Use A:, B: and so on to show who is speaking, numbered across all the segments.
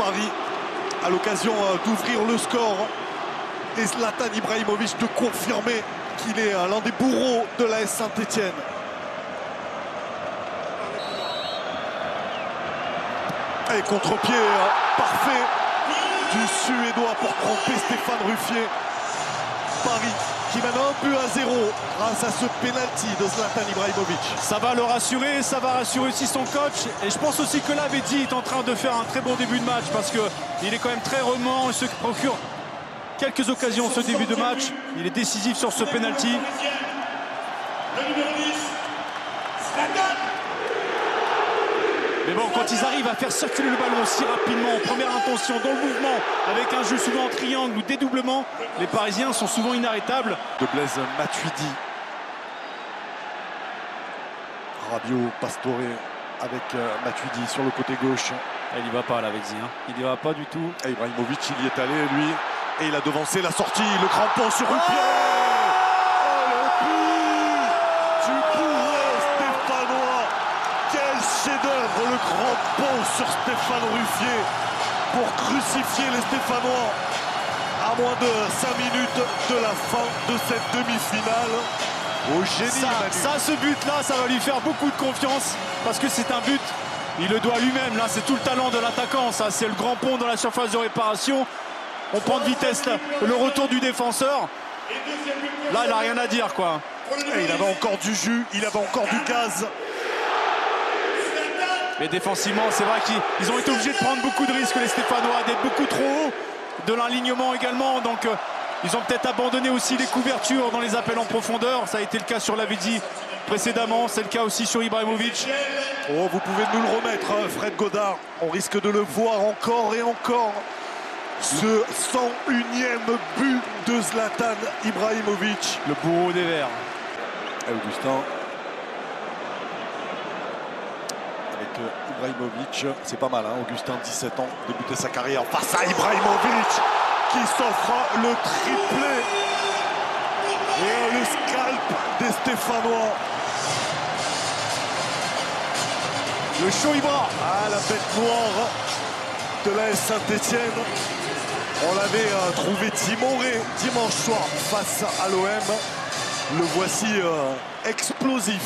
A: Paris à l'occasion d'ouvrir le score. Et Zlatan Ibrahimovic de confirmer qu'il est l'un des bourreaux de l'AS Saint-Etienne. Et contre-pied parfait du Suédois pour tromper Stéphane Ruffier. Paris qui mène 1-0 grâce à ce penalty de Zlatan Ibrahimovic.
B: Ça va le rassurer, ça va rassurer aussi son coach. Et je pense aussi que Lavezzi est en train de faire un très bon début de match parce qu'il est quand même très remuant et se procure quelques occasions ce début de match. Il est décisif sur ce penalty.
C: Le numéro 10, Zlatan.
B: Mais bon, quand ils arrivent à faire circuler le ballon aussi rapidement, en première intention, dans le mouvement, avec un jeu souvent en triangle ou dédoublement, les Parisiens sont souvent inarrêtables.
A: De Blaise Matuidi. Rabiot, Pastore avec Matuidi sur le côté gauche.
B: Il n'y va pas, Lavezzi. Il n'y va pas du tout.
A: Et Ibrahimovic, il y est allé, lui. Et il a devancé la sortie, le crampon sur Ruffier. Oh, le but du bourreau stéphanois. Quel chef-d'œuvre, le crampon sur Stéphane Ruffier pour crucifier les Stéphanois à moins de 5 minutes de la fin de cette demi-finale. Au génie,
B: ce but-là, ça va lui faire beaucoup de confiance parce que c'est un but, il le doit lui-même. Là, c'est tout le talent de l'attaquant. Ça, c'est le grand pont dans la surface de réparation. On prend de vitesse là, le retour du défenseur. Là, il n'a rien à dire, quoi.
A: Et il avait encore du jus, il avait encore du gaz.
B: Mais défensivement, c'est vrai qu'ils ont été obligés de prendre beaucoup de risques, les Stéphanois, d'être beaucoup trop haut, de l'alignement également. Donc, ils ont peut-être abandonné aussi les couvertures dans les appels en profondeur. Ça a été le cas sur Lavezzi précédemment, c'est le cas aussi sur Ibrahimovic.
A: Oh, vous pouvez nous le remettre, Fred Godard. On risque de le voir encore et encore. Ce 101e but de Zlatan Ibrahimovic.
B: Le bourreau des Verts.
A: Et Augustin. Avec Ibrahimovic, c'est pas mal, hein. Augustin, 17 ans, débuté sa carrière face à Ibrahimovic qui s'offre le triplé. Et le scalp des Stéphanois.
B: Le chaud Ibra.
A: Ah, la bête noire de l'AS Saint-Etienne. On l'avait trouvé timoré dimanche soir face à l'OM. Le voici explosif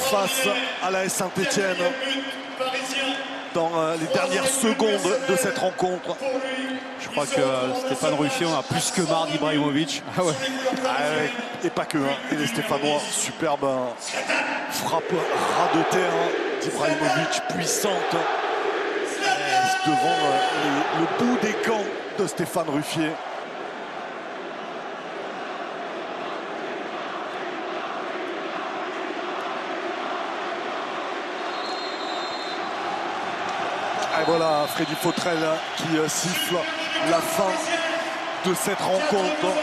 A: face à l'AS Saint-Etienne dans les dernières secondes de cette rencontre.
B: Je crois que Stéphane Ruffier a plus que marre d'Ibrahimovic.
A: Ah ouais. Et pas que. Et les Stéphanois, superbe frappe ras de terre d'Ibrahimovic, puissante. Devant le bout des gants de Stéphane Ruffier. Et voilà Freddy Fautrel qui siffle la fin de cette rencontre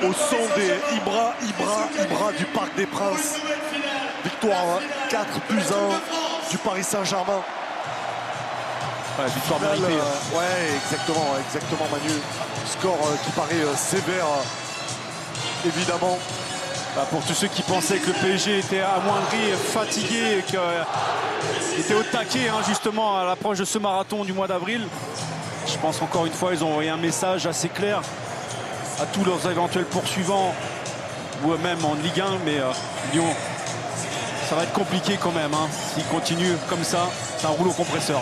A: au son des Ibra du Parc des Princes. Victoire 4-1 du Paris Saint-Germain.
B: Ouais, victoire méritée.
A: Ouais, exactement Manu. Score qui paraît sévère, évidemment.
B: Pour tous ceux qui pensaient que le PSG était amoindri, fatigué, qu'il était au taquet justement à l'approche de ce marathon du mois d'avril, je pense qu'encore une fois, ils ont envoyé un message assez clair à tous leurs éventuels poursuivants ou même en Ligue 1, mais Lyon, ça va être compliqué quand même. S'ils continuent comme ça, c'est un rouleau compresseur.